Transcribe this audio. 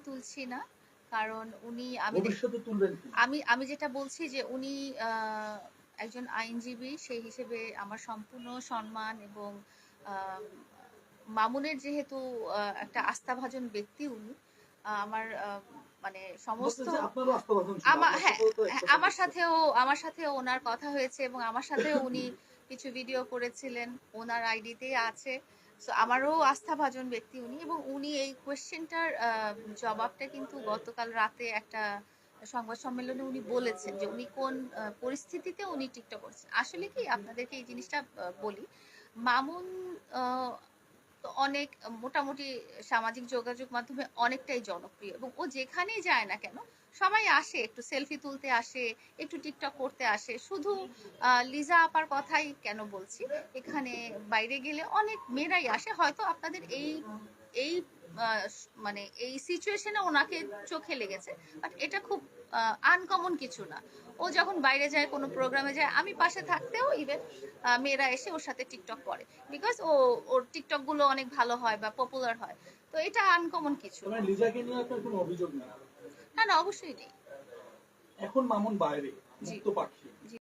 তুলছি না, কারণ উনি ভবিষ্যতে তুলবেন কি? আমি যেটা বলছি যে উনি একজন আইনজীবী, সেই হিসেবে আমার সম্পূর্ণ সম্মান এবং আহ, মামুনের যেহেতু একটা আস্থাভাজন ব্যক্তি উনি, আমার মানে বলতে সমস্ত যে আপনারও আস্থাভাজন ছিল, আমার আপনার হ্যাঁ সাথেও তো হ্যাঁ, একসাথে আমার ঘুরছেন। সাথেও ওনার কথা হয়েছে এবং আমার সাথেও উনি কিছু ভিডিও করেছিলেন, ওনার আইডিতেই আছে। সো আমারও আস্থাভাজন ব্যক্তি উনি, এবং উনি এই কোয়েশ্চেনটার জবাবটা কিন্তু গতকাল রাতে একটা সংবাদ সম্মেলনে উনি বলেছেন যে উনি কোন পরিস্থিতিতে উনি টিকটক করছেন। আসলে কি আপনাদেরকে এই জিনিসটা বলি, মামুন আহ, তো অনেক মোটামুটি সামাজিক যোগাযোগ মাধ্যমে অনেকটাই জনপ্রিয়, এবং ও যেখানেই যায় না কেন সবাই আসে, একটু সেলফি তুলতে আসে, একটু টিকটক করতে আসে। শুধু লিজা আপার কথাই কেন বলছি, এখানে বাইরে গেলে অনেক মেয়েরাই আসে। হয়তো আপনাদের এই এই মানে এই সিচুয়েশনে ওনাকে চোখে লেগেছে, বাট এটা খুব আনকমন কিছু না। ও যখন বাইরে যায়, কোনো প্রোগ্রামে যায়, আমি পাশে থাকতেও ইভেন মেয়েরা এসে ওর সাথে টিকটক করে, বিকজ ওর টিকটক গুলো অনেক ভালো হয় বা পপুলার হয়। তো এটা আনকমন কিছু না। মানে লিজাকে নিয়ে আপনার কোনো অভিযোগ নেই? না না, অবশ্যই নেই। এখন মামুন বাইরে, জি মুক্ত পাখি। জি।